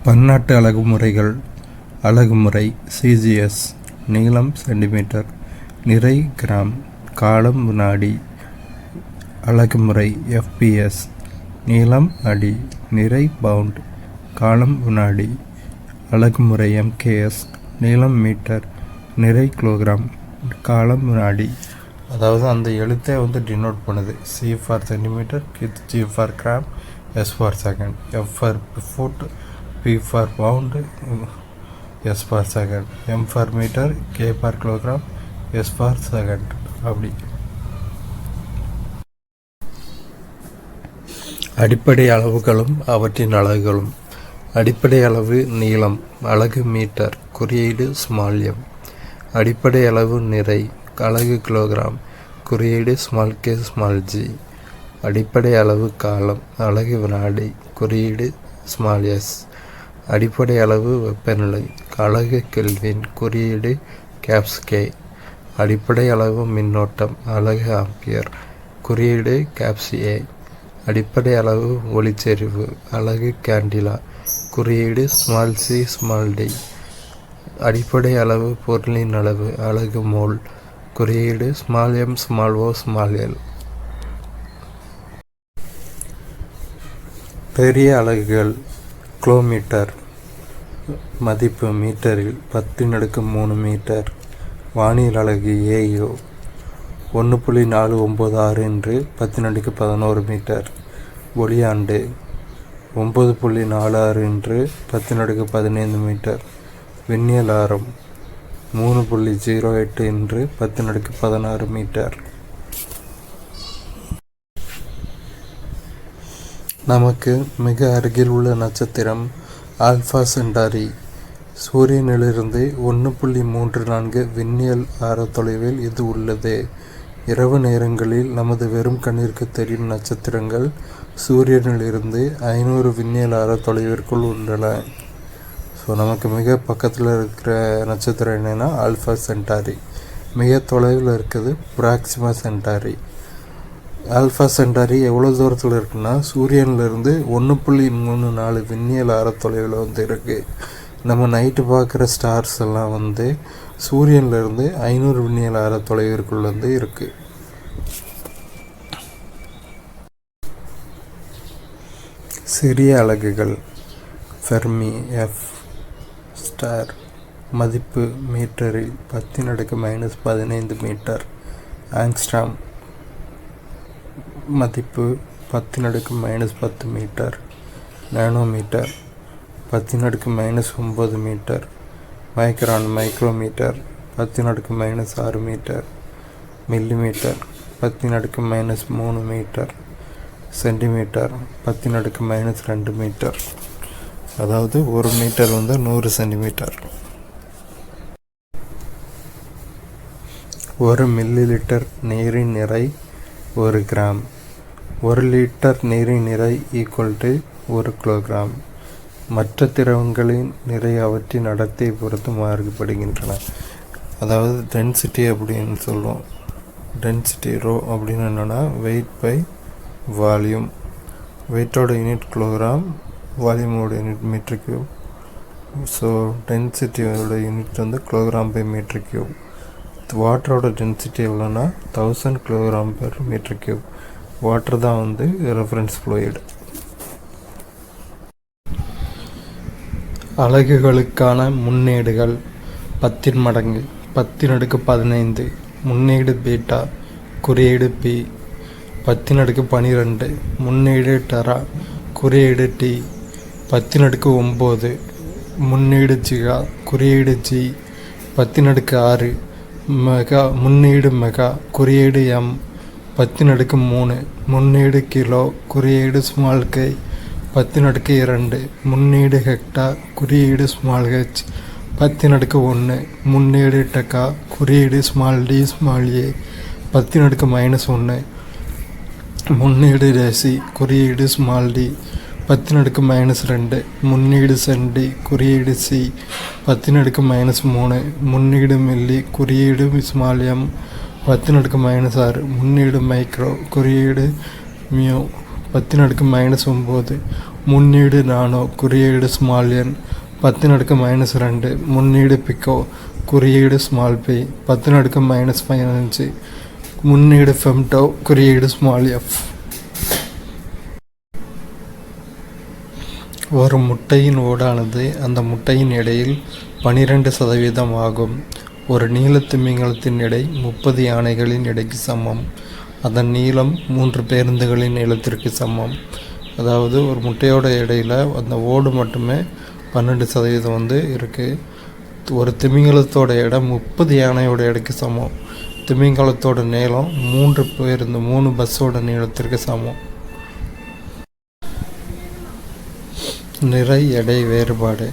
பன்னாட்டு அலகுமுறைகள். அலகுமுறை சிஜிஎஸ் நீளம் சென்டிமீட்டர், நிறை கிராம், காலம் வினாடி. அலகுமுறை எஃப்பிஎஸ் நீளம் அடி, நிறை பவுண்ட், காலம் வினாடி. அலகுமுறை எம்கேஎஸ் நீளம் மீட்டர், நிறை கிலோகிராம், காலம் வினாடி. அதாவது அந்த எழுத்தை டினோட் பண்ணுது. C for centimetre, G for gram, S for second, F for foot, P for pound, S for second, M for meter, K for kilogram, S for second. அப்படி அடிப்படை அளவுகளும் அவற்றின் அலகுகளும். அடிப்படை அளவு நீளம், அலகு மீட்டர், குறியீடு ஸ்மால் எம். அடிப்படை அளவு நிறை, அலகு கிலோகிராம், குறியீடு ஸ்மால் கே ஸ்மால் ஜி. அடிப்படை அளவு காலம், அலகு வினாடி, குறியீடு ஸ்மால் எஸ். அடிப்படை அளவு வெப்பநிலை, அலகு கெல்வின், குறியீடு கேப்ஸ் கே. அடிப்படை அளவு மின்னோட்டம், அலகு ஆம்பியர், குறியீடு கேப்ஸ் ஏ. அடிப்படை அளவு ஒளிச்செறிவு, அலகு கேண்டிலா, குறியீடு ஸ்மால் சி ஸ்மால் டி. அடிப்படை அளவு பொருளின் அளவு, அலகு மோல், குறியீடு ஸ்மால் எம் ஸ்மால் ஓ ஸ்மால் எல். பெரிய அலகுகள். கிலோமீட்டர் மதிப்பு மீட்டரில் 10⁻³ மீட்டர். வானியல் அலகு ஏயு 1.496 என்று 10⁻11 மீட்டர். ஒளியாண்டு 9.46 என்று 10⁻15 மீட்டர். விண்ணியல் ஆரம் 3.08 என்று 10⁻16 மீட்டர். நமக்கு மிக அருகில் உள்ள நட்சத்திரம் ஆல்ஃபா சென்டாரி. சூரியனிலிருந்து 1.34 விண்ணியல் ஆர தொலைவில் இது உள்ளது. இரவு நேரங்களில் நமது வெறும் கண்ணிற்கு தெரியும் நட்சத்திரங்கள் சூரியனிலிருந்து 500 விண்ணியல் ஆர தொலைவிற்குள் உள்ளன. ஸோ நமக்கு மிக பக்கத்தில் இருக்கிற நட்சத்திரம் என்னென்னா ஆல்ஃபா சென்டாரி. மிக தொலைவில் இருக்குது பிராக்சிமா சென்டாரி. ஆல்ஃபா சென்டாரி எவ்வளோ தூரத்தில் இருக்குன்னா சூரியனிலிருந்து 1.34 விண்ணியல் ஆர தொலைவில் இருக்குது. நம்ம நைட்டு பார்க்குற ஸ்டார்ஸ் எல்லாம் சூரியனிலிருந்து 500 விண்ணியல் ஆர தொலைவிற்குள்ள இருக்குது. சிறிய அலகுகள். ஃபெர்மி எஃப் ஸ்டார் மதிப்பு மீட்டரில் 10⁻−15 மீட்டர். ஆங்ஸ்ட்ராம் மதிப்பு 10⁻−10 metre. Nanometre 10⁻−9 metre. Micron micrometre 10⁻−6 metre. Millimetre 10⁻−3 metre. Centimetre 10⁻−2 metre. அதாவது 1 மீட்டர் 100 சென்டிமீட்டர். 1 மில்லி லிட்டர் நீரின் நிறை 1 கிராம். 1 லிட்டர் நீரின் நிறை = 1 கிலோகிராம். மற்ற திரவங்களின் நிறை அவற்றின் அடர்த்தியை பொறுத்து மாறுபடுகின்றன. அதாவது டென்சிட்டி அப்படின்னு சொல்லுவோம். டென்சிட்டி ரோ அப்படின்னு என்னென்னா வெயிட் பை வால்யூம். வெயிட்டோட யூனிட் கிலோகிராம், வால்யூமோட யூனிட் மீட்டர் கியூப். ஸோ டென்சிட்டியோட unit kilogram by metre cube. வாட்டரோட டென்சிட்டி எவ்வளோன்னா 1000 kilogram per metre cube. Water தான் ரெஃபரன்ஸ் ஃப்ளூயிட். அலகுகளுக்கான முன்னேடுகள். 10 மடங்கு 10⁻15 முன்னேடு பீட்டா, குறியீடு பி. 10⁻12 முன்னேடு டெரா, குறியீடு டி. 10⁻9 முன்னேடு ஜிகா, குறியீடு ஜி. 10⁻6 மெகா முன்னேடு மெகா, குறியீடு எம். 10⁻3 முன்னேடு கிலோ, குறியீடு ஸ்மால் கை. 10⁻2 முன்னேடு ஹெக்டா, குறியீடு ஸ்மால் ஹெச். 10⁻1 முன்னேடு டெக்கா, குறியீடு ஸ்மால் டி ஸ்மால் ஏ. 10⁻−1 முன்னேடு டெசி, குறியீடு ஸ்மால் டி. 10⁻−2 முன்னேடு சென்டி, குறியீடு சி. 10⁻−3 முன்னேடு மில்லி, குறியீடு ஸ்மால் எம். 10⁻−6 முன்னேடு மைக்ரோ, குறியீடு மியூ. 10⁻⁹ முன்னீடு நானோ குறியீடு ஸ்மால் என் 10⁻⁻2 முன்னீடு பிக்கோ குறியீடு ஸ்மால் பி 10⁻⁻15 முன்னீடு ஃபெம்டோ குறியீடு ஸ்மால் எஃப். ஒரு முட்டையின் ஓடானது அந்த முட்டையின் எடையில் 12% ஆகும். ஒரு நீலத் திமிங்கலத்தின் எடை 30 யானைகளின் எடைக்கு சமம். அதன் நீளம் 3 பேருந்துகளின் நீளத்திற்கு சமம். அதாவது ஒரு முட்டையோட எடையில் அந்த ஓடு மட்டுமே 12% இருக்குது. ஒரு திமிங்கலத்தோட எடை 30 யானையோட எடைக்கு சமம். திமிங்கலத்தோட நீளம் 3 பஸ்ஸோட நீளத்திற்கு சமம். நிறை எடை வேறுபாடு.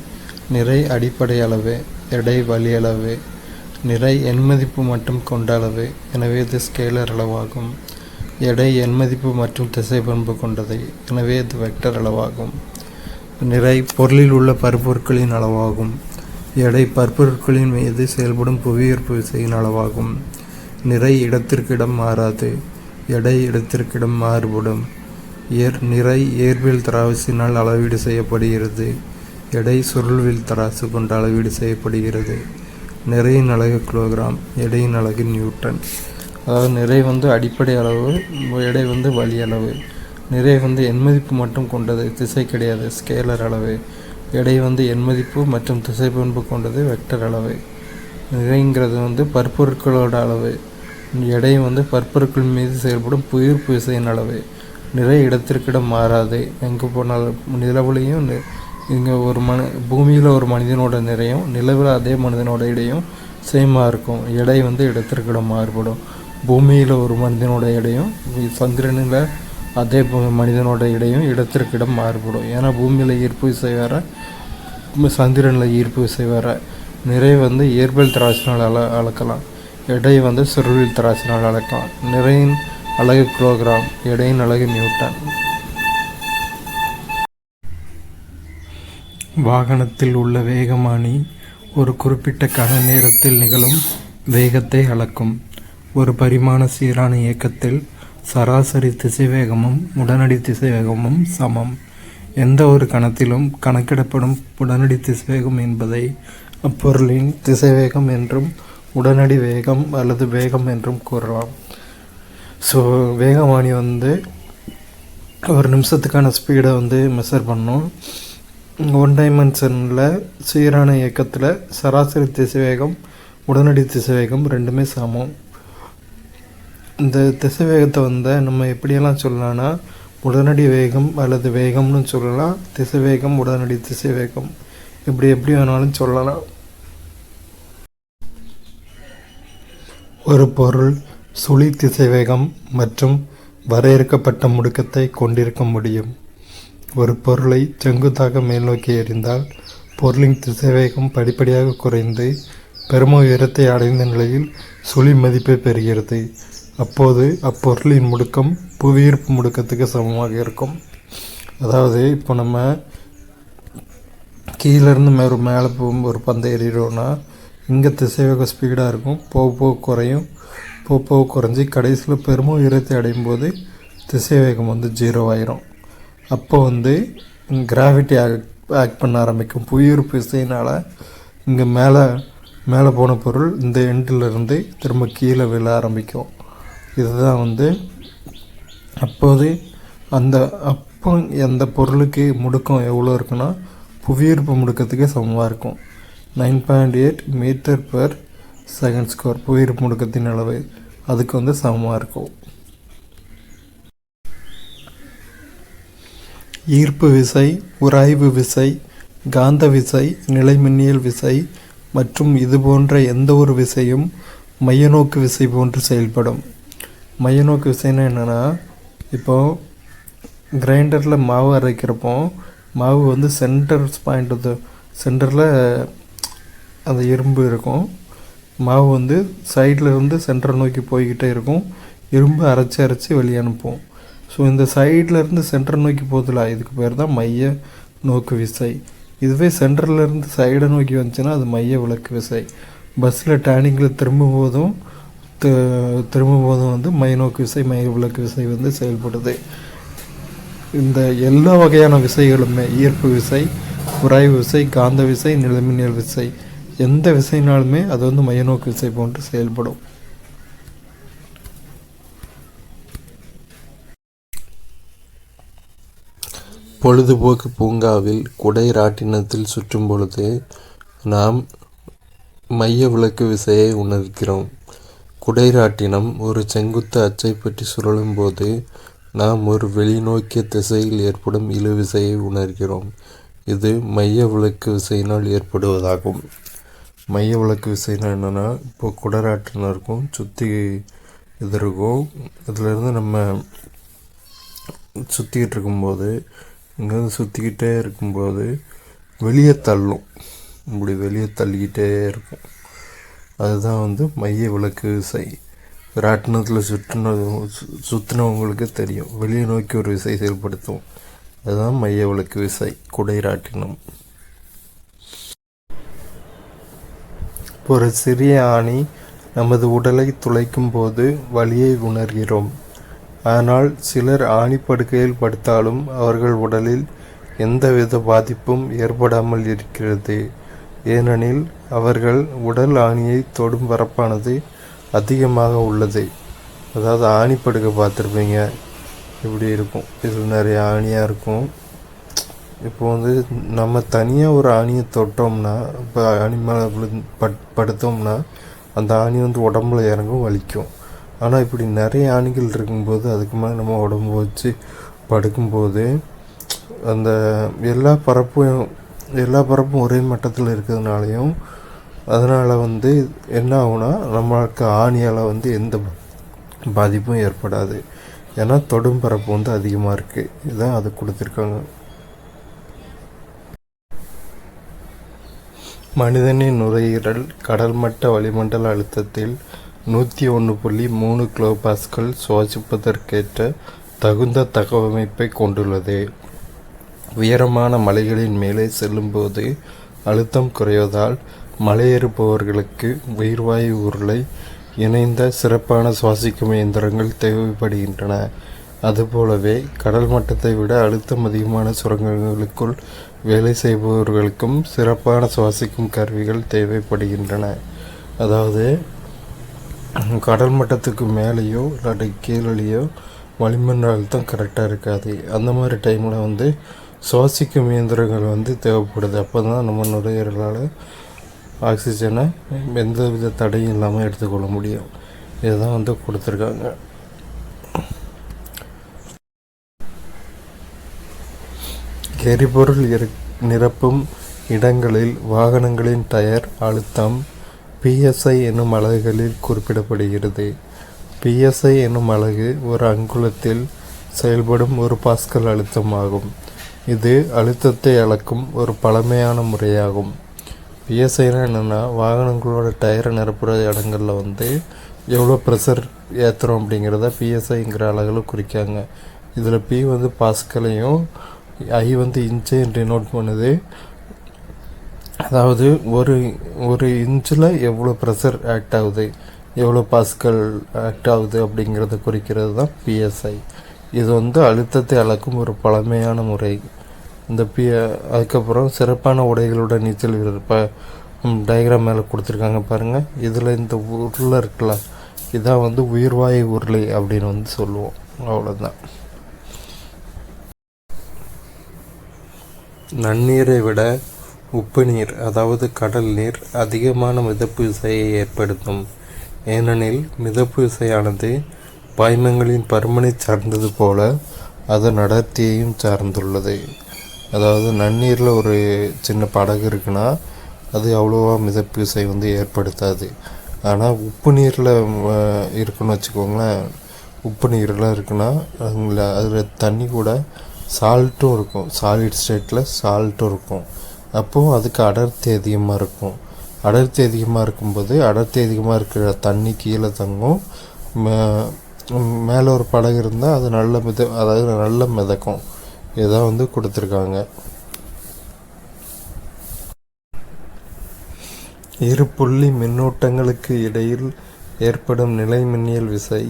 நிறை அடிப்படை அளவு, எடை வழி அளவு. நிறை எண்மதிப்பு மட்டும் கொண்ட அளவு, எனவே இது ஸ்கேலர் அளவாகும். எடை எண்மதிப்பு மற்றும் திசைப்பண்பு கொண்டது, எனவே இது வெக்டர் அளவாகும். நிறை பொருளில் உள்ள பருப்பொருட்களின் அளவாகும். எடை பருப்பொருட்களின் மீது செயல்படும் புவியீர்ப்பு விசையின் அளவாகும். நிறை இடத்திற்கு இடம் மாறாது, எடை இடத்திற்கு இடம் மாறுபடும். நிறை இயற்பியல் தராசினால் அளவீடு செய்யப்படுகிறது. எடை சுருள்வில் தராசு கொண்டு அளவீடு செய்யப்படுகிறது. நிறையின் அலகு கிலோகிராம், எடையின் அலகு நியூட்டன். அதாவது நிறை அடிப்படை அளவு, எடை வழி அளவு. நிறை எண்மதிப்பு மட்டும் கொண்டது, திசை கிடையாது, ஸ்கேலர் அளவு. எடை எண்மதிப்பு மற்றும் திசை பண்பு கொண்டது, வெக்டர் அளவு. நிறைங்கிறது பற்பொருட்களோட அளவு. எடை பற்பொருட்கள் மீது செயல்படும் புவியீர்ப்பு விசையின் அளவு. நிறை இடத்திற்கிடம் மாறாது, எங்கே போனாலும். நிலவுலையும் இங்கே பூமியில் ஒரு மனிதனோட நிறையும் நிலவில் அதே மனிதனோட எடையும் சேமாக இருக்கும். எடை இடத்திற்கிடம் மாறுபடும். பூமியில் ஒரு மனிதனோட எடையும் சந்திரனில் அதே மனிதனோட எடையும் இடத்திற்கிடம் மாறுபடும். ஏன்னா பூமியில் ஈர்ப்பு விசை வேறு, சந்திரனில் ஈர்ப்பு விசை வேறு. நிறை இயற்பியல் தராசினால் அளக்கலாம். எடை சுருளில் தராசினால் அளக்கலாம். நிறையின் அலகு கிலோகிராம், எடையின் அலகு நியூட்டன். வாகனத்தில் உள்ள வேகமானி ஒரு குறிப்பிட்ட கன நேரத்தில் நிகழும் வேகத்தை அளக்கும். ஒரு பரிமாண சீரான இயக்கத்தில் சராசரி திசைவேகமும் உடனடி திசைவேகமும் சமம். எந்த ஒரு கணத்திலும் கணக்கிடப்படும் உடனடி திசைவேகம் என்பதை அப்பொருளின் திசைவேகம் என்றும் உடனடி வேகம் அல்லது வேகம் என்றும் கூறலாம். ஸோ வேகமானி ஒரு நிமிஷத்துக்கான ஸ்பீடை மெஷர் பண்ணோம். 1 டைமென்ஷனில் சீரான இயக்கத்தில் சராசரி திசைவேகம் உடனடி திசைவேகம் ரெண்டுமே சமம். இந்த திசைவேகத்தை நம்ம எப்படியெல்லாம் சொல்லலாம்னா உடனடி வேகம் அல்லது வேகம்னு சொல்லலாம். திசைவேகம் உடனடி திசைவேகம் எப்படி வேணாலும் சொல்லலாம். ஒரு பொருள் சுழி திசைவேகம் மற்றும் வரையறுக்கப்பட்ட முடுக்கத்தை கொண்டிருக்க முடியும். ஒரு பொருளை செங்குத்தாக மேல்நோக்கி எறிந்தால் பொருளின் திசைவேகம் படிப்படியாக குறைந்து பெரும உயரத்தை அடைந்த நிலையில் சுழி மதிப்பை பெறுகிறது. அப்போது அப்பொருளின் முடுக்கம் புவியீர்ப்பு முடுக்கத்துக்கு சமமாக இருக்கும். அதாவது இப்போ நம்ம கீழேருந்து மேலே ஒரு பந்தை எறிகிறோன்னா இங்கே திசைவேகம் ஸ்பீடாக இருக்கும், போக குறையும், போக குறைஞ்சி கடைசியில் பெரும உயரத்தை அடையும் போது திசைவேகம் 0 ஆயிரும். அப்போ கிராவிட்டி ஆக்ட் பண்ண ஆரம்பிக்கும். புவியீர்ப்பு விசையினால் இங்கே மேலே போன பொருள் இந்த எண்டிலிருந்து திரும்ப கீழே விழ ஆரம்பிக்கும். இதுதான் அப்போது அப்போ அந்த பொருளுக்கு முடுக்கம் எவ்வளோ இருக்குன்னா புவியீர்ப்பு முடுக்கத்துக்கே சமமாக இருக்கும். 9.8 மீட்டர்/செகண்ட் ஸ்கொயர் புவியீர்ப்பு முடுக்கத்தின் அளவு அதுக்கு சமமாக இருக்கும். ஈர்ப்பு விசை, உராய்வு விசை, காந்த விசை, நிலைமின்னியல் விசை மற்றும் இது போன்ற எந்த ஒரு விசையும் மையநோக்கு விசை போன்று செயல்படும். மையநோக்கு விசைன்னா என்னென்னா, இப்போது கிரைண்டரில் மாவு அரைக்கிறப்போ மாவு சென்டர் பாயிண்ட் சென்டரில் அந்த இரும்பு இருக்கும். மாவு சைடில் இருந்து சென்டரை நோக்கி போய்கிட்டே இருக்கும். இரும்பு அரைச்சி வெளியே அனுப்பும். ஸோ இந்த சைடில் இருந்து சென்டரை நோக்கி போதில்ல, இதுக்கு பேர் தான் மைய நோக்கு விசை. இதுவே சென்டர்லேருந்து சைடை நோக்கி வந்துச்சுன்னா அது மைய விலக்கு விசை. பஸ்ஸில் டேர்னிங்கில் திரும்பும்போதும் மைய நோக்கு விசை, மைய விலக்கு விசை செயல்படுது. இந்த எல்லா வகையான விசைகளுமே ஈர்ப்பு விசை, உராய்வு விசை, காந்த விசை, நிலமின்னல் விசை, எந்த விசைனாலுமே அது வந்து மையநோக்கு விசை போன்று செயல்படும். பொழுதுபோக்கு பூங்காவில் குடை ராட்டினத்தில் சுற்றும் பொழுது நாம் மைய விலக்கு விசையை உணர்கிறோம். குடை ராட்டினம் ஒரு செங்குத்து அச்சை பற்றி சுழலும் போது நாம் ஒரு வெளிநோக்கிய திசையில் ஏற்படும் இழு விசையை உணர்கிறோம். இது மைய விலக்கு விசையினால் ஏற்படுவதாகும். மைய விலக்கு விசைனா என்னென்னா, இப்போ குடை ராட்டினம் இருக்கும், சுற்றி இது இருக்கும், இதிலேருந்து நம்ம சுற்றிக்கிட்டு இருக்கும்போது இங்கேருந்து சுற்றிக்கிட்டே இருக்கும்போது வெளியே தள்ளும், இப்படி வெளியே தள்ளிக்கிட்டே இருக்கும். அதுதான் வந்து மைய விலக்கு விசை. ராட்டினத்தில் சுற்றினவங்களுக்கு தெரியும், வெளியே நோக்கி ஒரு விசை செயல்படுத்தும். அதுதான் மைய விலக்கு விசை, குடை ராட்டினம். ஒரு சிறிய ஆணி நமது உடலை துளைக்கும் போது வலியை உணர்கிறோம். ஆனால் சிலர் ஆணிப்படுக்கையில் படுத்தாலும் அவர்கள் உடலில் எந்தவித பாதிப்பும் ஏற்படாமல் இருக்கிறது. ஏனெனில் அவர்கள் உடல் ஆணியை தொடும் பரப்பானது அதிகமாக உள்ளது. அதாவது ஆணிப்படுக்கை பார்த்துருப்பீங்க, இப்படி இருக்கும், இதில் நிறைய ஆணியாக இருக்கும். இப்போ வந்து நம்ம தனியாக ஒரு ஆணியை தொட்டோம்னா, இப்போ ஆணி மேலே படுத்தோம்னா அந்த ஆணி வந்து உடம்புல இறங்கும், வலிக்கும். ஆனால் இப்படி நிறைய ஆணிகள் இருக்கும்போது அதுக்கு மேலே நம்ம உடம்பு வச்சு படுக்கும்போது அந்த எல்லா பரப்பும் ஒரே மட்டத்தில் இருக்கிறதுனாலையும் அதனால் வந்து என்ன ஆகுனா, நம்மளுக்கு ஆணியால் வந்து எந்த பாதிப்பும் ஏற்படாது. ஏன்னா தொடும் பரப்பு வந்து அதிகமாக இருக்குது. இதுதான் அது கொடுத்துருக்காங்க. மனிதனின் நுரையீரல் கடல் மட்ட வளிமண்டல அழுத்தத்தில் 101.3 கிலோபாஸ்கல் சுவாசிப்பதற்கேற்ற தகுந்த தகவமைப்பை கொண்டுள்ளது. உயரமான மலைகளின் மேலே செல்லும்போது அழுத்தம் குறைவதால் மலையேறுபவர்களுக்கு உயிர்வாயு உருளை இணைந்த சிறப்பான சுவாசிக்கும் இயந்திரங்கள் தேவைப்படுகின்றன. அதுபோலவே கடல் மட்டத்தை விட அழுத்தம் அதிகமான சுரங்கங்களுக்குள் வேலை செய்பவர்களுக்கும் சிறப்பான சுவாசிக்கும் கருவிகள் தேவைப்படுகின்றன. அதாவது கடல் மட்டத்துக்கு மேலேயோ இல்லாட்டி கீழேயோ வளிமண்டல அழுத்தம் கரெக்டாக இருக்காது. அந்த மாதிரி டைமில் வந்து சுவாசிக்கும் இயந்திரங்கள் வந்து தேவைப்படுது. அப்போ தான் நம்ம நுரையீரலால் ஆக்சிஜனை எந்தவித தடையும் இல்லாமல் எடுத்துக்கொள்ள முடியும். இதுதான் வந்து கொடுத்துருக்காங்க. எரிபொருள் நிரப்பும் இடங்களில் வாகனங்களின் டயர் அழுத்தம் PSI என்னும் அலகுகளில் குறிப்பிடப்படுகிறது. PSI என்னும் அலகு ஒரு அங்குலத்தில் செயல்படும் ஒரு பாஸ்கல் அழுத்தமாகும். இது அழுத்தத்தை அளக்கும் ஒரு பழமையான முறையாகும். PSIனா என்னென்னா, வாகனங்களோட டயரை நிரப்புற இடங்களில் வந்து எவ்வளோ ப்ரெஷர் ஏற்றுறோம் அப்படிங்கிறத PSIங்கிற அலகில் குறிக்காங்க. இதில் P வந்து பாஸ்கலையும் I வந்து இன்ச்சையும் டினோட் பண்ணுது. அதாவது ஒரு இன்ச்சில் எவ்வளோ ப்ரெஷர் ஆக்ட் ஆகுது, எவ்வளோ பாஸ்கல் ஆக்ட் ஆகுது அப்படிங்கிறத குறிக்கிறது தான் PSI. இது வந்து அழுத்தத்தை அளக்கும் ஒரு பழமையான முறை. இந்த அதுக்கப்புறம் சிறப்பான உடைகளோட நீச்சல் வீரர் இப்போ டயக்ராம் மேலே கொடுத்துருக்காங்க பாருங்கள். இதில் இந்த உருளை இருக்குல்ல, இதான் வந்து உயிர்வாயு உருளை அப்படின்னு வந்து சொல்லுவோம். அவ்வளோதான். நன்னீரை விட உப்பு நீர், அதாவது கடல் நீர் அதிகமான மிதப்பு விசையை ஏற்படுத்தும். ஏனெனில் மிதப்பு விசையானது பாய்மங்களின் பருமனை சார்ந்தது போல அதன் அடர்த்தியையும் சார்ந்துள்ளது. அதாவது நன்னீரில் ஒரு சின்ன படகு இருக்குன்னா அது அவ்வளோவா மிதப்பு விசை வந்து ஏற்படுத்தாது. ஆனால் உப்பு நீரில் இருக்குன்னு வச்சுக்கோங்களேன், உப்பு நீரெலாம் இருக்குன்னா அதில் தண்ணி கூட சால்ட்டும் இருக்கும், சாலிட் ஸ்டேட்டில் சால்ட்டும் இருக்கும். அப்போது அதுக்கு அடர்த்தி அதிகமாக இருக்கும். அடர்த்தி அதிகமாக இருக்கும்போது அடர்த்தி அதிகமாக இருக்கிற தண்ணி கீழே தங்கும். மேலே ஒரு படகு இருந்தால் அது நல்ல மிதக்கும். இதான் வந்து கொடுத்துருக்காங்க. இரு புள்ளி மின்னூட்டங்களுக்கு இடையில் ஏற்படும் நிலைமின்னியல் விசை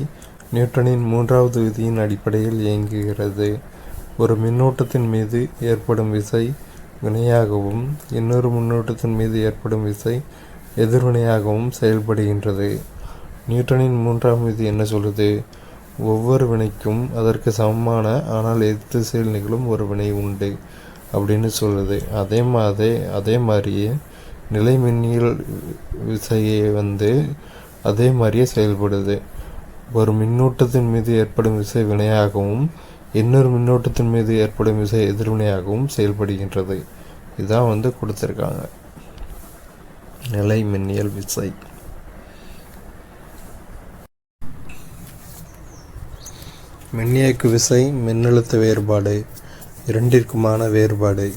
நியூட்டனின் 3வது விதியின் அடிப்படையில் இயங்குகிறது. ஒரு மின்னூட்டத்தின் மீது ஏற்படும் விசை வினையாகவும் இன்னொரு மின்னூட்டத்தின் மீது ஏற்படும் விசை எதிர்வினையாகவும் செயல்படுகின்றது. நியூட்டனின் 3ஆம் விதி என்ன சொல்லுது? ஒவ்வொரு வினைக்கும் அதற்கு சமமான ஆனால் எதிர்திசையில் நிகழும் ஒரு வினை உண்டு அப்படின்னு சொல்லுது. அதே மாதிரியே நிலை மின்னியல் விசையை அதே மாதிரியே செயல்படுது. ஒரு மின்னூட்டத்தின் மீது ஏற்படும் விசை வினையாகவும் இன்னொரு மின்னோட்டத்தின் மீது ஏற்படும் விசை எதிர்வினையாகவும் செயல்படுகின்றது. இதான் கொடுத்துருக்காங்க நிலை மின்னியல் விசை. மின்னியக்கு விசை மின்னழுத்த வேறுபாடு இரண்டிற்குமான வேறுபாடு.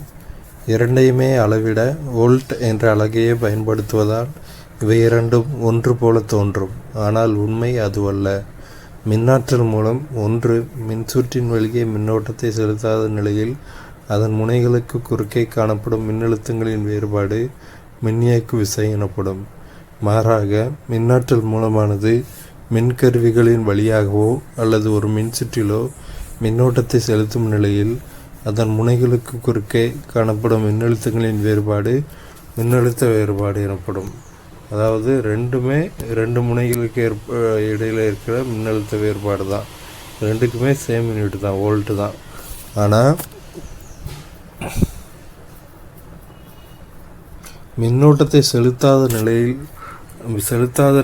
இரண்டையுமே அளவிட வோல்ட் என்ற அலகையே பயன்படுத்துவதால் இவை இரண்டும் ஒன்று போல தோன்றும். ஆனால் உண்மை அதுவல்ல. மின்னாற்றல் மூலம் ஒன்று மின்சுற்றின் வழியே மின்னோட்டத்தை செலுத்தாத நிலையில் அதன் முனைகளுக்கு குறுக்கே காணப்படும் மின்னழுத்தங்களின் வேறுபாடு மின்னியக்கு விசை எனப்படும். மாறாக மின்னாற்றல் மூலமானது மின்கருவிகளின் வழியாகவோ அல்லது ஒரு மின்சுற்றிலோ மின்னோட்டத்தை செலுத்தும் நிலையில் அதன் முனைகளுக்கு குறுக்கே காணப்படும் மின்னழுத்தங்களின் வேறுபாடு மின்னழுத்த வேறுபாடு எனப்படும். அதாவது ரெண்டுமே ரெண்டு முனைகளுக்கு இடையில் இருக்கிற மின்னழுத்த வேறுபாடு தான். ரெண்டுக்குமே சேம் யூனிட் தான், வோல்ட்டு தான். ஆனால் மின்னோட்டத்தை செலுத்தாத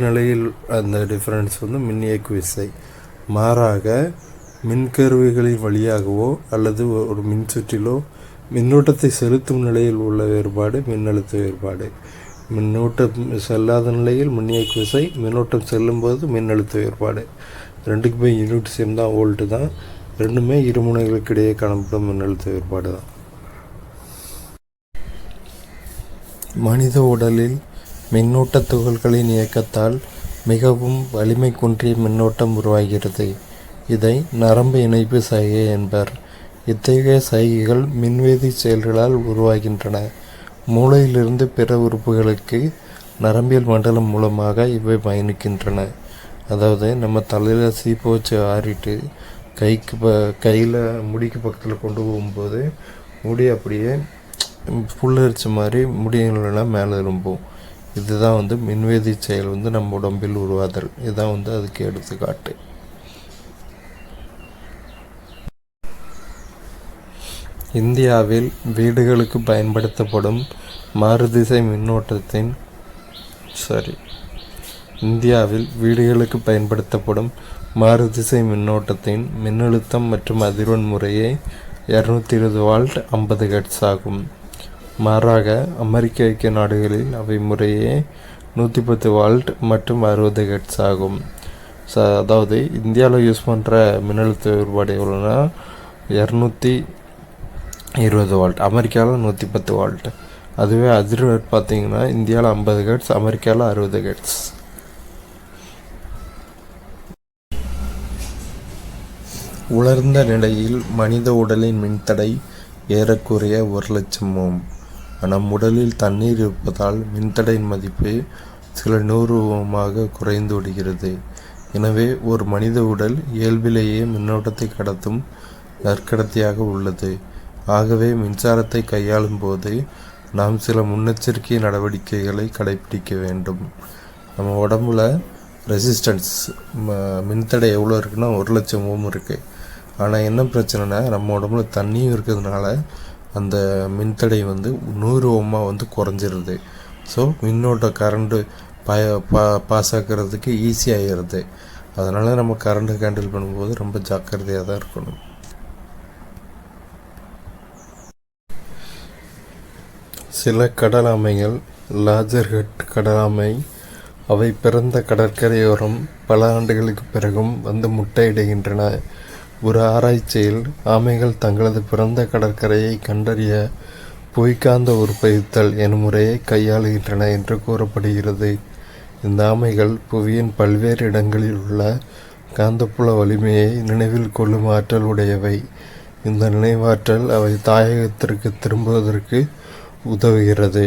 நிலையில் அந்த டிஃபரன்ஸ் மின்னியக்கு விசை. மாறாக மின்கருவிகளின் வழியாகவோ அல்லது ஒரு மின்சுற்றிலோ மின்னோட்டத்தை செலுத்தும் நிலையில் உள்ள வேறுபாடு மின்னழுத்த வேறுபாடு. மின்னோட்டம் செல்லாத நிலையில் மின்னியக்கு விசை, மின்னோட்டம் செல்லும்போது மின்னழுத்த வேறுபாடு. ரெண்டுக்குமே யூனிட் சேம் தான், வோல்ட்டு தான். ரெண்டுமே இருமுனைகளுக்கு இடையே காணப்படும் மின்னழுத்த வேறுபாடு தான். மனித உடலில் மின்னூட்ட துகள்களின் இயக்கத்தால் மிகவும் வலிமை குன்றிய மின்னோட்டம் உருவாகிறது. இதை நரம்பு இணைப்பு சைகை என்பர். இத்தகைய சைகைகள் மின்வேதி செயல்களால் உருவாகின்றன. மூளையிலிருந்து பிற உறுப்புகளுக்கு நரம்பியல் மண்டலம் மூலமாக இவை பயணிக்கின்றன. அதாவது நம்ம தலையில் சீப்பை வச்சு ஆறிட்டு கையில் முடிக்கு பக்கத்தில் கொண்டு போகும்போது முடி அப்படியே புல்லரிச்ச மாதிரி முடியலாம் மேலே எழும்பும். இதுதான் மின்வேதி செயல் நம்ம உடம்பில் உருவாதல். இதுதான் அதுக்கு எடுத்துக்காட்டு. இந்தியாவில் வீடுகளுக்கு பயன்படுத்தப்படும் மாறுதிசை மின்னோட்டத்தின் மின்னழுத்தம் மற்றும் அதிர்வெண் முறையே 220 வால்ட் 50 ஹெர்ட்ஸ் ஆகும். மாறாக அமெரிக்க ஐக்கிய நாடுகளில் அவை முறையே 110 வால்ட் மற்றும் 60 ஹெர்ட்ஸ் ஆகும். அதாவது இந்தியாவில் யூஸ் பண்ணுற மின்னழுத்த வேறுபாடு எவ்வளோன்னா 220 வால்ட், அமெரிக்காவில் 110 வால்ட். அதுவே அதிர்வெண் பார்த்தீங்கன்னா இந்தியாவில் 50 ஹெர்ட்ஸ், அமெரிக்காவில் 60 ஹெர்ட்ஸ். உலர்ந்த நிலையில் மனித உடலின் மின்தடை ஏறக்குறைய 1,00,000 ஓம். நம் உடலில் தண்ணீர் இருப்பதால் மின்தடையின் மதிப்பு சில 100 ஓமாக குறைந்து விடுகிறது. எனவே ஒரு மனித உடல் இயல்பிலேயே மின்னோட்டத்தை கடத்தும் நற்கடத்தியாக உள்ளது. ஆகவே மின்சாரத்தை கையாளும் போது நாம் சில முன்னெச்சரிக்கை நடவடிக்கைகளை கடைபிடிக்க வேண்டும். நம்ம உடம்புல ரெசிஸ்டன்ஸ் மின்தடை எவ்வளோ இருக்குன்னா 1,00,000 ஓம் இருக்குது. ஆனால் என்ன பிரச்சனைனா நம்ம உடம்புல தண்ணியும் இருக்கிறதுனால அந்த மின்தடை 100 ஓமாக குறைஞ்சிருது. ஸோ மின்னோட்ட கரண்ட்டு பாஸ் ஆக்கிறதுக்கு ஈஸியாகிடுது. அதனால் நம்ம கரண்ட்டு ஹேண்டில் பண்ணும்போது ரொம்ப ஜாக்கிரதையாக தான் இருக்கணும். சில கடலாமைகள் லாஜர்ஹட் கடலாமை அவை பிறந்த கடற்கரையோரம் பல ஆண்டுகளுக்கு பிறகும் முட்டையிடுகின்றன. ஒரு ஆராய்ச்சியில் ஆமைகள் தங்களது பிறந்த கடற்கரையை கண்டறிய புவிக்காந்த உற்பத்தித்தல் எனும் முறையை கையாளுகின்றன என்று கூறப்படுகிறது. இந்த ஆமைகள் புவியின் பல்வேறு இடங்களில் உள்ள காந்தப்புல வலிமையை நினைவில் கொள்ளும் ஆற்றல் உடையவை. இந்த நினைவாற்றல் அவை தாயகத்திற்கு திரும்புவதற்கு உதவுகிறது.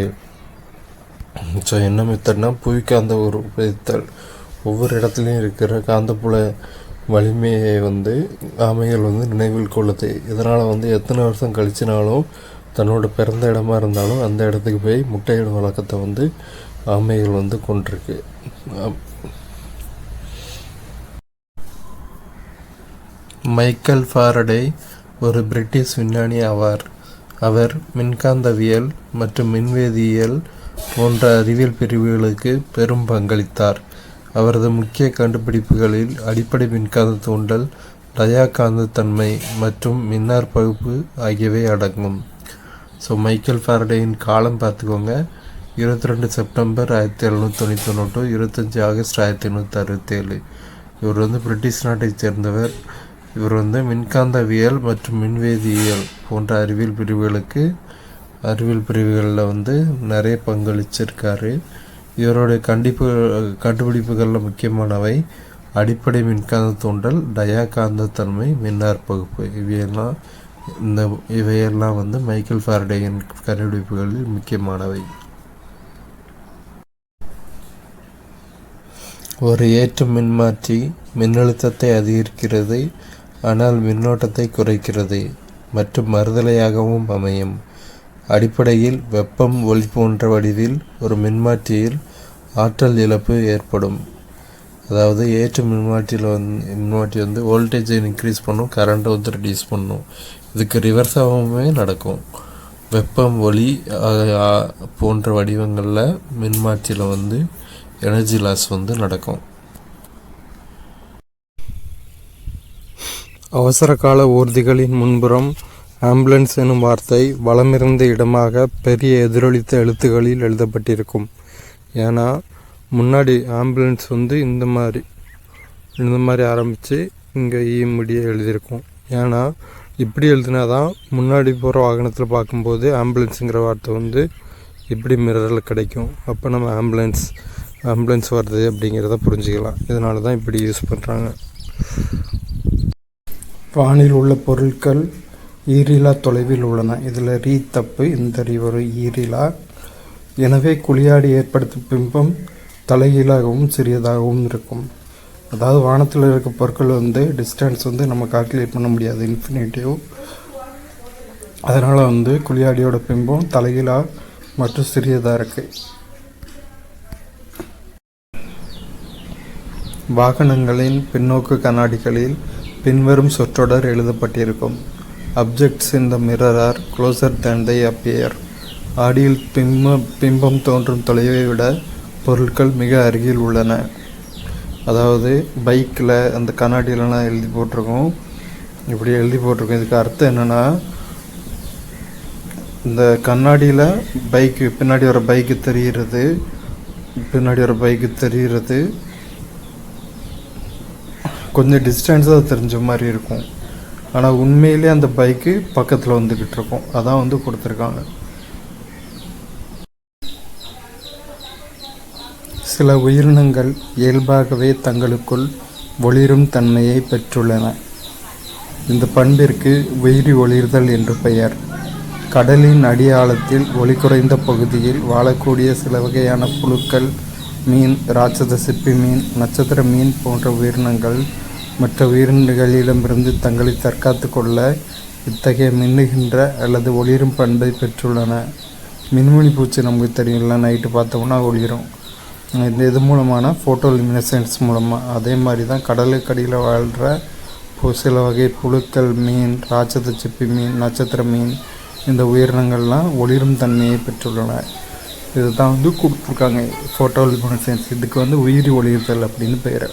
ஸோ என்ன மெத்தட்னா புவிக்காந்த உற்பத்தித்தல். ஒவ்வொரு இடத்துலையும் இருக்கிற காந்தப்புல வலிமையை ஆமைகள் நினைவில் கொள்ளுது. இதனால் எத்தனை வருஷம் கழிச்சினாலும் தன்னோட பிறந்த இடமா இருந்தாலும் அந்த இடத்துக்கு போய் முட்டையிடும் வழக்கத்தை ஆமைகள் கொண்டிருக்கு. மைக்கேல் ஃபாரடே ஒரு பிரிட்டிஷ் விஞ்ஞானி ஆவார். அவர் மின்காந்தவியல் மற்றும் மின்வேதியியல் போன்ற அறிவியல் பிரிவுகளுக்கு பெரும் பங்களித்தார். அவரது முக்கிய கண்டுபிடிப்புகளில் அடிப்படை மின்காந்த தூண்டல், டயாகாந்தத்தன்மை மற்றும் மின்னார் பகுப்பு ஆகியவை அடங்கும். மைக்கேல் ஃபாரடேயின் காலம் பார்த்துக்கோங்க. 22 செப்டம்பர் 1791 25 ஆகஸ்ட் 1867. இவர் பிரிட்டிஷ் நாட்டைச் சேர்ந்தவர். இவர் மின்காந்தவியல் மற்றும் மின்வேதியியல் போன்ற அறிவியல் பிரிவுகளில் நிறைய பங்களிச்சிருக்காரு. இவருடைய கண்டுபிடிப்புகளில் முக்கியமானவை அடிப்படை மின்காந்த தூண்டல், டயாகாந்தத்தன்மை, மின்னார் பகுப்பு. இவையெல்லாம் மைக்கேல் ஃபாரடேயின் கண்டுபிடிப்புகளில் முக்கியமானவை. ஒரு ஏற்று மின்மாற்றி மின்னழுத்தத்தை அதிகரிக்கிறது, ஆனால் மின்னோட்டத்தை குறைக்கிறது மற்றும் மறுதலையாகவும் அமையும். அடிப்படையில் வெப்பம் ஒளி போன்ற வடிவில் ஒரு மின்மாற்றியில் ஆற்றல் இழப்பு ஏற்படும். அதாவது ஏற்று மின்மாற்றி வோல்டேஜை இன்க்ரீஸ் பண்ணும், கரண்ட்டை ரெடியூஸ் பண்ணும். இதுக்கு ரிவர்ஸாகவுமே நடக்கும். வெப்பம் ஒளி போன்ற வடிவங்களில் மின்மாற்றியில் எனர்ஜி லாஸ் நடக்கும். அவசர கால ஊர்திகளின் முன்புறம் ஆம்புலன்ஸ் எனும் வார்த்தை வலமிருந்த இடமாக பெரிய எதிரொலித்த எழுத்துக்களில் எழுதப்பட்டிருக்கும். ஏன்னா முன்னாடி ஆம்புலன்ஸ் இந்த மாதிரி ஆரம்பித்து இங்கே முடிய எழுதியிருக்கும். ஏன்னா இப்படி எழுதினா தான் முன்னாடி போகிற வாகனத்தில் பார்க்கும்போது ஆம்புலன்ஸுங்கிற வார்த்தை இப்படி மிரரில் கிடைக்கும். அப்போ நம்ம ஆம்புலன்ஸ் வருது அப்படிங்கிறத புரிஞ்சுக்கலாம். இதனால தான் இப்படி யூஸ் பண்ணுறாங்க. வானில் உள்ள பொருட்கள் ஈரிலா தொலைவில் உள்ளன. இதில் ரீ தப்பு, இந்த ரீ ஒரு ஈரிலா. எனவே குழியாடி ஏற்படுத்தும் பிம்பம் தலைகீழாகவும் சிறியதாகவும் இருக்கும். அதாவது வானத்தில் இருக்க பொருட்கள் டிஸ்டன்ஸ் நம்ம கால்குலேட் பண்ண முடியாது, இன்ஃபினிட்டிவ். அதனால் குழியாடியோட பிம்பம் தலைகீழாக மற்றும் சிறியதாக இருக்குது. வாகனங்களின் பின்னோக்கு கண்ணாடிகளில் பின்வரும் சொற்றொடர் எழுதப்பட்டிருக்கும். Objects in the mirror are closer than they appear. ஆடியில் பிம்பம் தோன்றும் தொலைவை விட பொருட்கள் மிக அருகில் உள்ளன. அதாவது பைக்கில் அந்த கண்ணாடியிலலாம் எழுதி போட்டிருக்கோம். இதுக்கு அர்த்தம் என்னென்னா, இந்த கண்ணாடியில் பின்னாடி வர பைக்கு தெரிகிறது, கொஞ்சம் டிஸ்டன்ஸாக தெரிஞ்ச மாதிரி இருக்கும். ஆனால் உண்மையிலே அந்த பைக்கு பக்கத்தில் வந்துக்கிட்டு இருக்கும். அதான் கொடுத்துருக்காங்க. சில உயிரினங்கள் இயல்பாகவே தங்களுக்குள் ஒளிரும் தன்மையை பெற்றுள்ளன. இந்த பண்பிற்கு உயிரி ஒளிர்தல் என்று பெயர். கடலின் அடி ஆழத்தில் ஒளி குறைந்த பகுதியில் வாழக்கூடிய சில வகையான புழுக்கள், மீன், ராட்சத சிப்பி மீன், நட்சத்திர மீன் போன்ற உயிரினங்கள் மற்ற உயிரினங்களிடமிருந்து தங்களை தற்காத்து கொள்ள இத்தகைய மின்னுகின்ற அல்லது ஒளிரும் பண்பை பெற்றுள்ளன. மின்மினி பூச்சி நமக்கு தெரியும்ல, நைட்டு பார்த்தோம்னா ஒளிரும். இது மூலமான ஃபோட்டோலிமினசன்ஸ் மூலமாக. அதே மாதிரி தான் கடலுக்கடியில் வாழ்கிற சில வகை புழுக்கள், மீன், ராட்சத சிப்பி மீன், நட்சத்திர மீன், இந்த உயிரினங்கள்லாம் ஒளிரும் தன்மையை பெற்றுள்ளன. இதுதான் கொடுத்துருக்காங்க ஃபோட்டோலிமினசன்ஸ். இதுக்கு உயிரி ஒளிர்தல் அப்படின்னு பெயர்.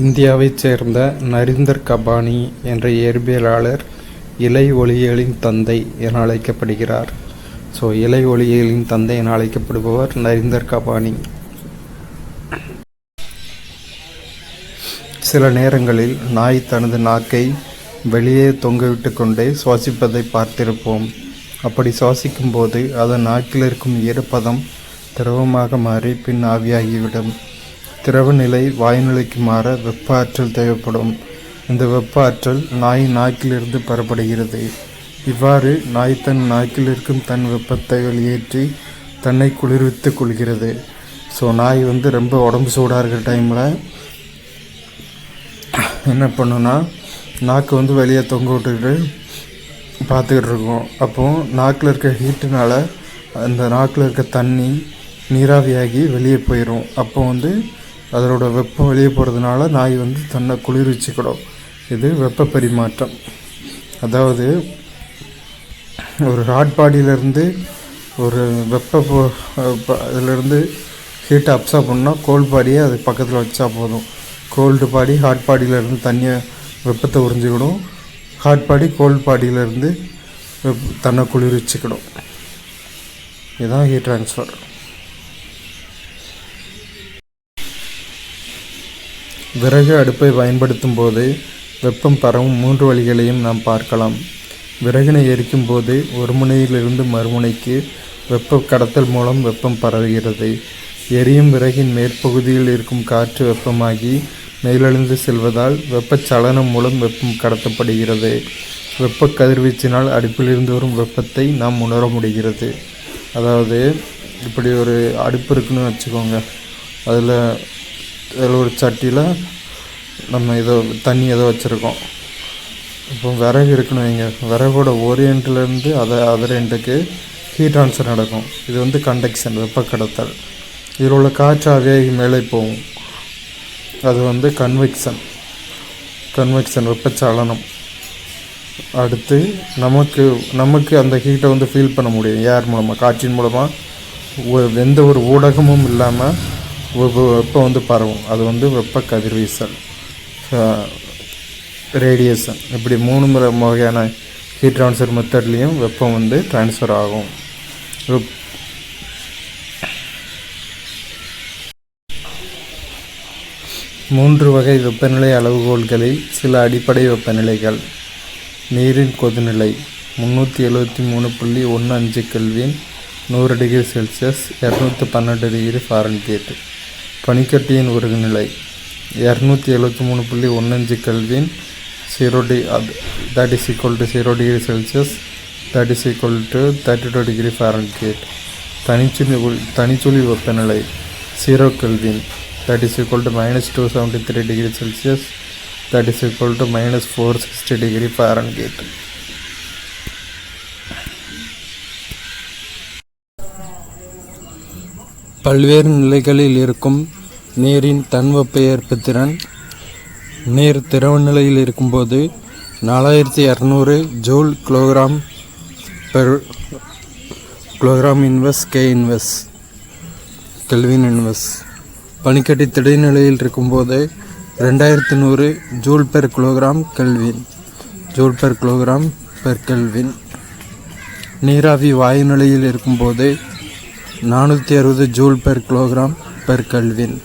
இந்தியாவைச் சேர்ந்த நரீந்தர் கபானி என்ற இயற்பியலாளர் இலை ஒளியியலின் தந்தை என அழைக்கப்படுகிறார். இலை ஒளியியலின் தந்தை என அழைக்கப்படுபவர் நரீந்தர் கபானி. சில நேரங்களில் நாய் தனது நாக்கை வெளியே தொங்கவிட்டு கொண்டே சுவாசிப்பதை பார்த்திருப்போம். அப்படி சுவாசிக்கும் போது அதன் நாக்கில் இருக்கும் ஈரப்பதம் திரவமாக மாறி பின் ஆவியாகிவிடும். திரவ நிலை வாயுநிலைக்கு மாற வெப்ப ஆற்றல் தேவைப்படும். இந்த வெப்ப ஆற்றல் நாயின் நாக்கிலிருந்து பெறப்படுகிறது. இவ்வாறு நாய் தன் நாக்கில் இருக்கும் தன் வெப்பத்தை வெளியேற்றி தன்னை குளிர்வித்து கொள்கிறது. ஸோ நாய் வந்து ரொம்ப உடம்பு சூடாக இருக்கிற டைமில் என்ன பண்ணுன்னா நாக்கு வந்து வெளியே தொங்க விட்டுக்கிட்டு பார்த்துக்கிட்டு இருக்கோம். அப்போது நாக்கில் இருக்க ஹீட்டுனால் அந்த நாக்கில் இருக்க தண்ணி நீராவியாகி வெளியே போயிடும். அப்போ வந்து அதோட வெப்பம் வெளியே போகிறதுனால நாய் வந்து தன்னை குளிர்விச்சுக்கிடும். இது வெப்ப பரிமாற்றம். அதாவது ஒரு ஹாட் பாடியிலேருந்து ஒரு இதிலேருந்து ஹீட்டை அப்சர்வ் பண்ணால் கோல்டு பாடியை அது பக்கத்தில் வச்சா போதும். கோல்டு பாடி ஹாட் பாடியிலேருந்து தண்ணியை வெப்பத்தை உறிஞ்சிக்கிடும். ஹாட் பாடி கோல்டு பாடியிலேருந்து தன்னை குளிர்விச்சுக்கிடும். இதுதான் ஹீட் ட்ரான்ஸ்ஃபர். விறகு அடுப்பை பயன்படுத்தும் போது வெப்பம் பரவும் 3 வழிகளையும் நாம் பார்க்கலாம். விறகினை எரிக்கும் போது ஒரு முனையிலிருந்து மறுமுனைக்கு வெப்ப கடத்தல் மூலம் வெப்பம் பரவுகிறது. எரியும் விறகின் மேற்பகுதியில் இருக்கும் காற்று வெப்பமாகி மேலெழுந்து செல்வதால் வெப்பச்சலனம் மூலம் வெப்பம் கடத்தப்படுகிறது. வெப்ப கதிர்வீச்சினால் அடுப்பிலிருந்து வரும் வெப்பத்தை நாம் உணர முடிகிறது. அதாவது இப்படி ஒரு அடுப்பு இருக்குன்னு வச்சுக்கோங்க. அதில் ஒரு சட்டியில் நம்ம தண்ணி வச்சுருக்கோம். இப்போ விறகு இருக்குன்னு வைங்க. விறகோட ஒரு எண்ட்லேருந்து அதர் எண்டுக்கு ஹீட் ட்ரான்ஸ்ஃபர் நடக்கும். இது வந்து கண்டக்ஷன், வெப்ப கடத்தல். இதில் உள்ள காற்று ஆவியாகி மேலே போகும். அது வந்து கன்வெக்ஷன், வெப்பச்சலனம். அடுத்து நமக்கு அந்த ஹீட்டை வந்து ஃபீல் பண்ண முடியும். ஏர் மூலமாக, காற்றின் மூலமாக எந்த ஒரு ஊடகமும் இல்லாமல் வெப்பம் வந்து பரவும். அது வந்து வெப்ப கதிர்வீசல், ரேடியேஷன். இப்படி 3 வகையான ஹீட் ட்ரான்ஸ்ஃபர் மெத்தட்லேயும் வெப்பம் வந்து ட்ரான்ஸ்ஃபர் ஆகும். 3 வகை வெப்பநிலை அளவுகோல்களில் சில அடிப்படை வெப்பநிலைகள். நீரின் கொதிநிலை 373.15 kelvin 100 degree Celsius 212 degree Fahrenheit. பனிக்கட்டியின் உருகுநிலை 273.15 kelvin 0 degree Celsius 32 degree Fahrenheit. தனிச்சுழி வெப்பநிலை 0 kelvin -273 degree Celsius -460 degree Fahrenheit. பல்வேறு நிலைகளில் இருக்கும் நீரின் தன்வெப்ப திறன். நீர் திரவ நிலையில் இருக்கும்போது 4200 joule kilogram inverse K inverse kelvin inverse. பனிக்கட்டி திடைநிலையில் இருக்கும்போது 2100 ஜூல் பெர் கிலோகிராம் கெல்வின். நீராவி வாயு நிலையில் இருக்கும்போது 460 ஜூல் பெர் கிலோகிராம் கெல்வின்.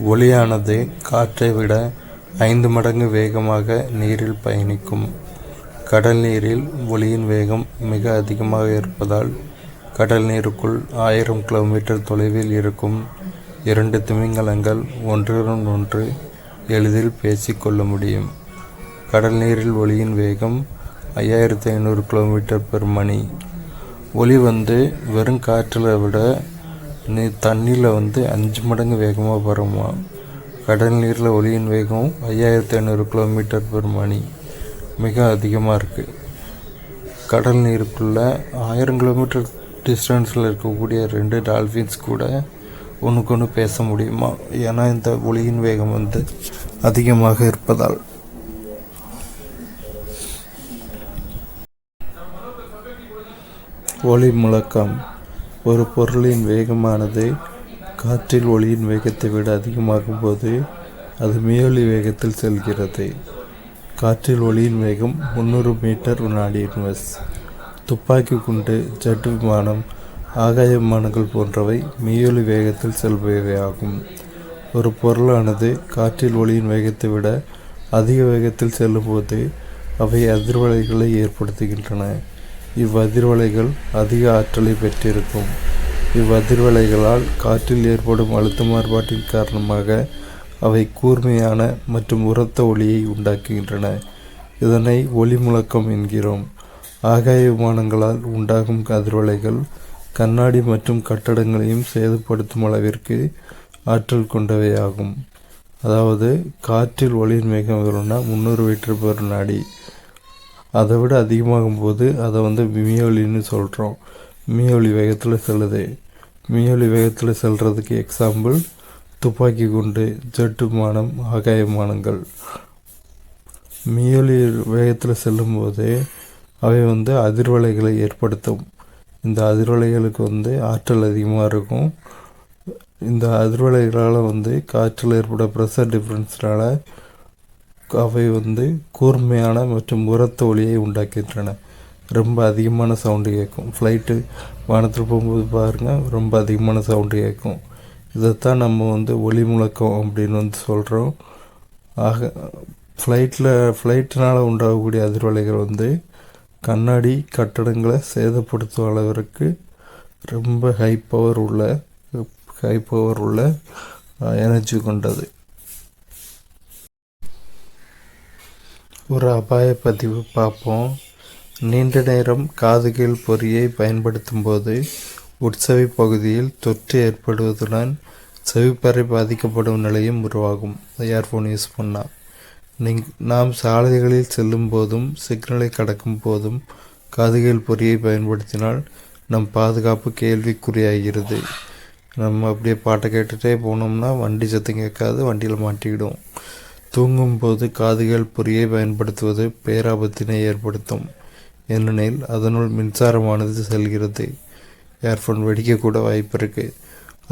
ஒளியானது காற்றை விட 5 மடங்கு வேகமாக நீரில் பயணிக்கும். கடல் நீரில் ஒளியின் வேகம் மிக அதிகமாக இருப்பதால் கடல் நீருக்குள் 1000 கிலோமீட்டர் தொலைவில் இருக்கும் 2 திமிங்கலங்கள் ஒன்றுடன் ஒன்று எளிதில் பேசிக்கொள்ள முடியும். கடல் நீரில் ஒளியின் வேகம் 5500 கிலோமீட்டர் பெர் மணி. ஒளி வந்து வெறும் காற்றில் விட தண்ணியில் 5 மடங்கு வேகமாக வருமா. கடல் நீரில் ஒளியின் வேகம் 5500 கிலோமீட்டர் பெர் மணி, மிக அதிகமாக இருக்குது. கடல் நீருக்குள்ளே 1000 கிலோமீட்டர் டிஸ்டன்ஸில் இருக்கக்கூடிய 2 டால்ஃபின்ஸ் கூட ஒன்றுக்கு ஒன்று பேச முடியுமா. ஏன்னா இந்த ஒளியின் வேகம் அதிகமாக இருப்பதால். ஒளி முழக்கம். ஒரு பொருளின் வேகமானது காற்றில் ஒளியின் வேகத்தை விட அதிகமாகும் போது அது மீயொலி வேகத்தில் செல்கிறது. காற்றில் ஒளியின் வேகம் 300 மீட்டர் வினாடி இன்வெர்ஸ். துப்பாக்கி குண்டு, ஜெட் விமானம், ஆகாய விமானங்கள் போன்றவை மீயொலி வேகத்தில் செல்பவை ஆகும். ஒரு பொருளானது காற்றில் ஒளியின் வேகத்தை விட அதிக வேகத்தில் செல்லும்போது அவை அதிர்வலைகளை ஏற்படுத்துகின்றன. இவ்வதிர்வலைகள் அதிக ஆற்றலை பெற்றிருக்கும். இவ்வதிர்வலைகளால் காற்றில் ஏற்படும் அழுத்த மாறுபாட்டின் காரணமாக அவை கூர்மையான மற்றும் உரத்த ஒளியை உண்டாக்குகின்றன. இதனை ஒளி முழக்கம் என்கிறோம். ஆகாய விமானங்களால் உண்டாகும் அதிர்வலைகள் கண்ணாடி மற்றும் கட்டடங்களையும் சேதப்படுத்தும் அளவிற்கு ஆற்றல் கொண்டவையாகும். அதாவது காற்றில் ஒளியின் வேகம் எவ்வளோன்னா 300 மீட்டர்/வினாடி. அதை விட அதிகமாகும் போது அதை மியொலின்னு சொல்கிறோம். மியொலி வேகத்தில் செல்லுது. மியொலி வேகத்தில் செல்கிறதுக்கு எக்ஸாம்பிள் துப்பாக்கி குண்டு, ஜெட் விமானம், ஆகாய விமானங்கள். மியொலி வேகத்தில் செல்லும்போது அவை அதிர்வலைகளை ஏற்படுத்தும். இந்த அதிர்வலைகளுக்கு ஆற்றல் அதிகமாக இருக்கும். இந்த அதிர்வலைகளால் காற்றில் ஏற்பட ப்ரெஷர் டிஃப்ரென்ஸ்னால அவை கூர்மையான மற்றும் உரத்த ஒலியை உண்டாக்கின்றன. ரொம்ப அதிகமான சவுண்டு கேட்கும். ஃப்ளைட்டு வானத்தில் போகும்போது பாருங்கள், ரொம்ப அதிகமான சவுண்டு கேட்கும். இதைத்தான் நம்ம ஒலி முழக்கம் அப்படின்னு சொல்கிறோம். ஆக ஃப்ளைட்டினால் உண்டாகக்கூடிய அதிர்வலைகள் கண்ணாடி கட்டடங்களை சேதப்படுத்தும் அளவிற்கு ரொம்ப ஹை பவர் உள்ள எனர்ஜி கொண்டது. ஒரு அபாய பதிவு பார்ப்போம். நீண்ட நேரம் காதுகள் பொறியை பயன்படுத்தும் போது உட்செவி பகுதியில் தொற்று ஏற்படுவதுடன் செவிப்பறை பாதிக்கப்படும் நிலையும் உருவாகும். இயர்ஃபோன் யூஸ் பண்ணால் நாம் சாலைகளில் செல்லும் போதும் சிக்னலை கடக்கும் போதும் காதுகள் பொறியை பயன்படுத்தினால் நம் பாதுகாப்பு கேள்விக்குறியாகிறது. நம்ம அப்படியே பாட்டை கேட்டுகிட்டே போனோம்னா வண்டி சத்தம் கேட்காது, வண்டியில் மாட்டிக்கிடும். தூங்கும்போது காதுகள் பொறியை பயன்படுத்துவது பேராபத்தினை ஏற்படுத்தும். ஏனெனில் அதனுள் மின்சாரமானது செல்கிறது. இயர்ஃபோன் வெடிக்கக்கூட வாய்ப்பு இருக்குது.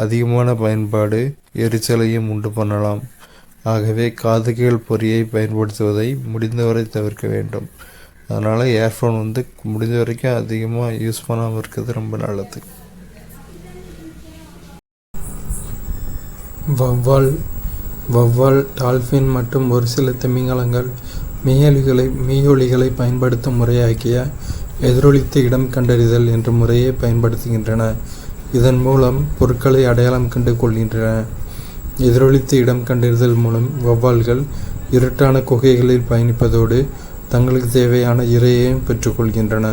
அதிகமான பயன்பாடு எரிச்சலையும் உண்டு பண்ணலாம். ஆகவே காதுகள் பொறியை பயன்படுத்துவதை முடிந்தவரை தவிர்க்க வேண்டும். அதனால் இயர்ஃபோன் முடிந்த வரைக்கும் அதிகமாக யூஸ் பண்ணாமல் இருக்கிறது ரொம்ப நல்லது. வௌவால், டால்ஃபின் மற்றும் ஒரு சில திமிங்கலங்கள் மீயொலிகளை பயன்படுத்தும் முறையாகிய எதிரொலித்த இடம் கண்டறிதல் என்ற முறையை பயன்படுத்துகின்றன. இதன் மூலம் பொருட்களை அடையாளம் கண்டு கொள்கின்றன. எதிரொலித்த இடம் கண்டறிதல் மூலம் வௌவால்கள் இருட்டான குகைகளில் பயணிப்பதோடு தங்களுக்கு தேவையான இரையையும் பெற்றுக்கொள்கின்றன.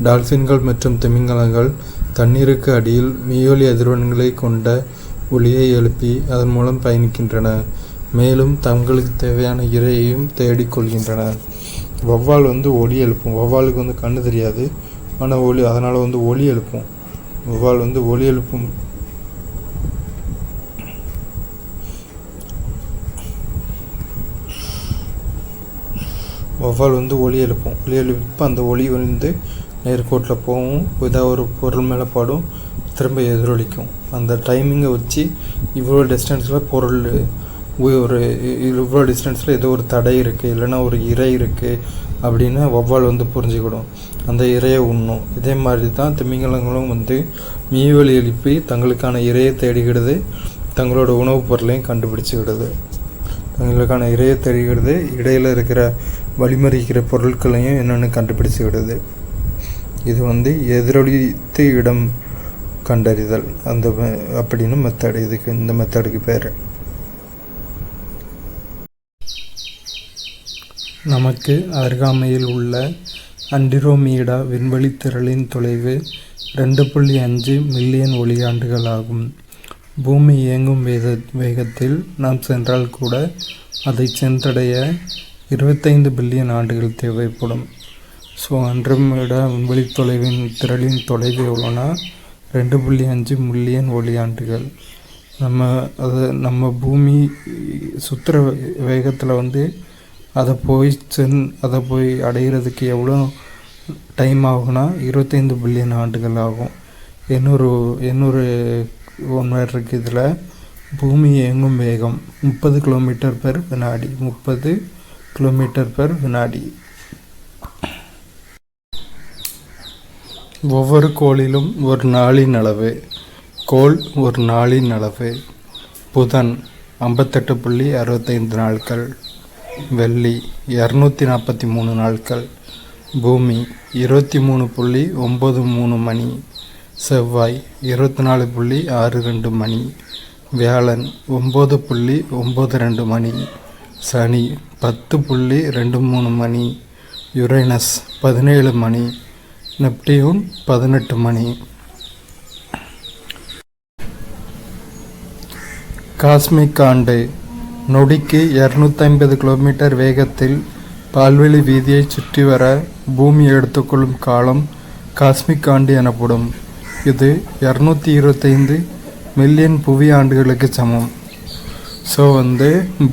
டால்ஃபின்கள் மற்றும் திமிங்கலங்கள் தண்ணீருக்கு அடியில் மீயொலி அதிர்வெண்களை கொண்ட ஒலியை எழுப்பி அதன் மூலம் பயணிக்கின்றன. மேலும் தங்களுக்கு தேவையான இரையையும் தேடிக்கொள்கின்றன. வௌவால் ஒலி எழுப்பும். வௌவாலுக்கு கண்ணு தெரியாது, ஆனால் அதனால் ஒலி எழுப்பும். வௌவால் ஒலி எழுப்பும். வௌவால் ஒலி எழுப்பும். ஒலி எழுப்ப அந்த ஒலி நேர்கோட்டில் போகும். ஏதாவது ஒரு பொருள் மேலே பாடும், திரும்ப எதிரொலிக்கும். அந்த டைமிங்கை வச்சு இவ்வளோ டிஸ்டன்ஸில் பொருள், இவ்வளோ டிஸ்டன்ஸில் ஏதோ ஒரு தடை இருக்குது, இல்லைன்னா ஒரு இரை இருக்குது அப்படின்னு வௌவால் புரிஞ்சுக்கிடும். அந்த இரையை உண்ணும். இதே மாதிரி தான் திமிங்கலங்களும் மீயொலி எழுப்பி தங்களுக்கான இரையை தேடிக்கிடுது. தங்களோட உணவுப் பொருளையும் கண்டுபிடிச்சிக்கிடுது. தங்களுக்கான இரையை தேடிக்கிடுது. இடையில் இருக்கிற வழிமறிக்கிற பொருட்களையும் என்னென்னு கண்டுபிடிச்சிக்கிடுது. இது எதிரொலித்து இடம் கண்டறிதல் அப்படின்னு மெத்தட். இந்த மெத்தடுக்கு பேர். நமக்கு அருகாமையில் உள்ள அண்டிரோமீடா விண்வெளித்திரளின் தொலைவு 2.5 மில்லியன் ஒளியாண்டுகள் ஆகும். பூமி இயங்கும் வேகத்தில் நாம் சென்றால் கூட அதை சென்றடைய 25 பில்லியன் ஆண்டுகள் தேவைப்படும். ஸோ அண்டிரோமீடா விண்வெளி திரளின் தொலைவு எவ்வளோன்னா 2.5 மில்லியன் ஒளியாண்டுகள். நம்ம பூமி சுற்றுற வேகத்தில் அதை போய் அடைகிறதுக்கு எவ்வளோ டைம் ஆகுனா 25 பில்லியன் ஆண்டுகள் ஆகும். இன்னொரு ஒன்று இருக்குது. இதில் பூமி இயங்கும் வேகம் 30 கிலோமீட்டர்/வினாடி. 30 கிலோமீட்டர்/வினாடி. ஒவ்வொரு கோளிலும் ஒரு நாளின் அளவு. கோள் ஒரு நாளின் அளவு. புதன் 58.65 நாட்கள். வெள்ளி 243 நாட்கள். பூமி 23.93 மணி. செவ்வாய் 24.62 மணி. வியாழன் 9.92 மணி. சனி 10.23 மணி. யுரேனஸ் 17 மணி. நெப்டியூன் 18 மணி. காஸ்மிக் ஆண்டு நொடிக்கு 250 கிலோமீட்டர் வேகத்தில் பால்வெளி வீதியை சுற்றி வர பூமி எடுத்துக்கொள்ளும் காலம் காஸ்மிக் ஆண்டு எனப்படும். இது 225 மில்லியன் புவி ஆண்டுகளுக்கு சமம். ஸோ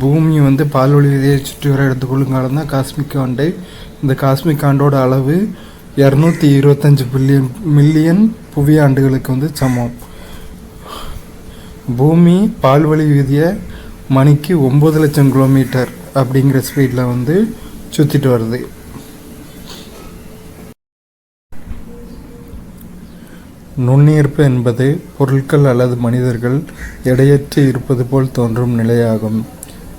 பூமி பால்வெளி வீதியை சுற்றி வர எடுத்துக்கொள்ளும் காலம் தான் காஸ்மிக் ஆண்டு. இந்த காஸ்மிக் ஆண்டோட அளவு 225 மில்லியன் புவி ஆண்டுகளுக்கு சமம். பூமி பால்வெளி வீதியை மணிக்கு 9 லட்சம் கிலோமீட்டர் அப்படிங்கிற ஸ்பீடில் சுற்றிட்டு வருது. நுண்ணீர்ப்பு என்பது பொருட்கள் அல்லது மனிதர்கள் எடையற்று இருப்பது போல் தோன்றும் நிலையாகும்.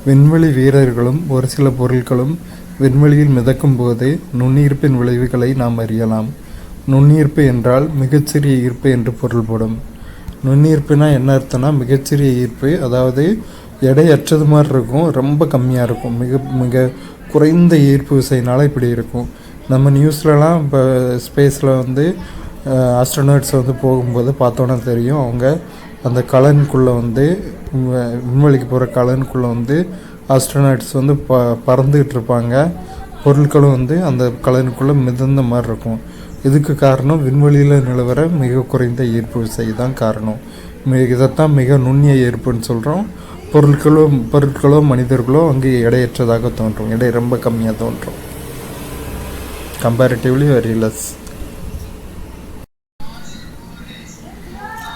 விண்வெளி வீரர்களும் ஒரு சில பொருட்களும் விண்வெளியில் மிதக்கும் போது நுண்ணீர்ப்பின் விளைவுகளை நாம் அறியலாம். நுண்ணீர்ப்பு என்றால் மிகச்சிறிய ஈர்ப்பு என்று பொருள்படும். நுண்ணீர்ப்புனா என்ன அர்த்தம்னா மிகச்சிறிய ஈர்ப்பு, அதாவது எடையற்றது மாதிரி இருக்கும், ரொம்ப கம்மியாக இருக்கும், மிக மிக குறைந்த ஈர்ப்பு விசையினால் இப்படி இருக்கும். நம்ம நியூஸ்லலாம் இப்போ ஸ்பேஸில் ஆஸ்ட்ரோனட்ஸ் போகும்போது பார்த்தோன்னா தெரியும், அவங்க அந்த கலனுக்குள்ளே விண்வெளிக்கு போகிற கலனுக்குள்ளே ஆஸ்ட்ரோனட்ஸ் பறந்துக்கிட்டு இருப்பாங்க. பொருட்களும் அந்த கலனுக்குள்ளே மிதந்த மாதிரி இருக்கும். இதுக்கு காரணம் விண்வெளியில் நிலவர மிக குறைந்த ஈர்ப்பு விசை தான் காரணம். இதைத்தான் மிக நுண்ணிய ஈர்ப்புன்னு சொல்கிறோம். பொருட்களோ மனிதர்களோ அங்கே எடையற்றதாக தோன்றும், எடை ரொம்ப கம்மியாக தோன்றும், கம்பேரிட்டிவ்லி வெரி லெஸ்.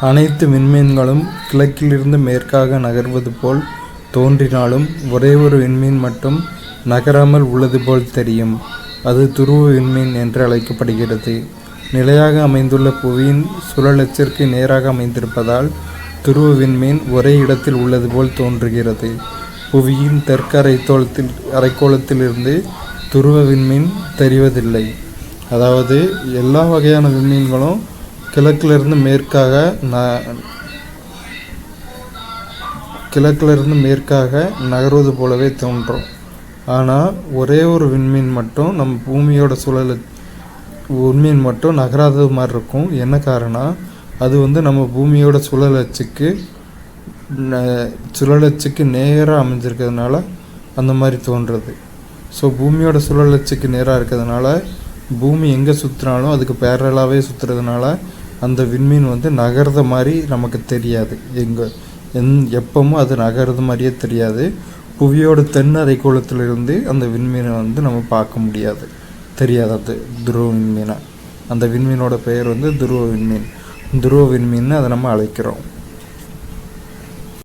அனைத்து விண்மீன்களும் கிழக்கிலிருந்து மேற்காக நகர்வது போல் தோன்றினாலும் ஒரே ஒரு விண்மீன் மட்டும் நகராமல் உள்ளது போல் தெரியும். அது துருவ விண்மீன் என்று அழைக்கப்படுகிறது. நிலையாக அமைந்துள்ள புவியின் சுழலச்சிற்கு நேராக அமைந்திருப்பதால் துருவ விண்மீன் ஒரே இடத்தில் உள்ளது போல் தோன்றுகிறது. புவியின் தெற்கு அரைக்கோளத்திலிருந்து துருவ விண்மீன் தெரிவதில்லை. அதாவது எல்லா வகையான விண்மீன்களும் கிழக்கிலிருந்து மேற்காக நகர்வது போலவே தோன்றும். ஆனால் ஒரே ஒரு விண்மீன் மட்டும் நம்ம பூமியோட விண்மீன் மட்டும் நகராதது மாதிரி இருக்கும். என்ன காரணம்? அது நம்ம பூமியோட சுழலச்சுக்கு நேராக அமைஞ்சிருக்கிறதுனால அந்த மாதிரி தோன்றுறது. ஸோ பூமியோட சுழலச்சுக்கு நேராக இருக்கிறதுனால பூமி எங்கே சுற்றினாலும் அதுக்கு பேரலாகவே சுற்றுறதுனால அந்த விண்மீன் நகர்ந்த மாதிரி நமக்கு தெரியாது. எப்பவும் அது நகர்றது மாதிரியே தெரியாது. புவியோட தென் அரைக்கோளத்திலிருந்து அந்த விண்மீனை நம்ம பார்க்க முடியாது, தெரியாது. அது துருவ விண்மீனை. அந்த விண்மீனோட பெயர் துருவ விண்மீன். துருவ விண்மீன் அதை நம்ம அழைக்கிறோம்.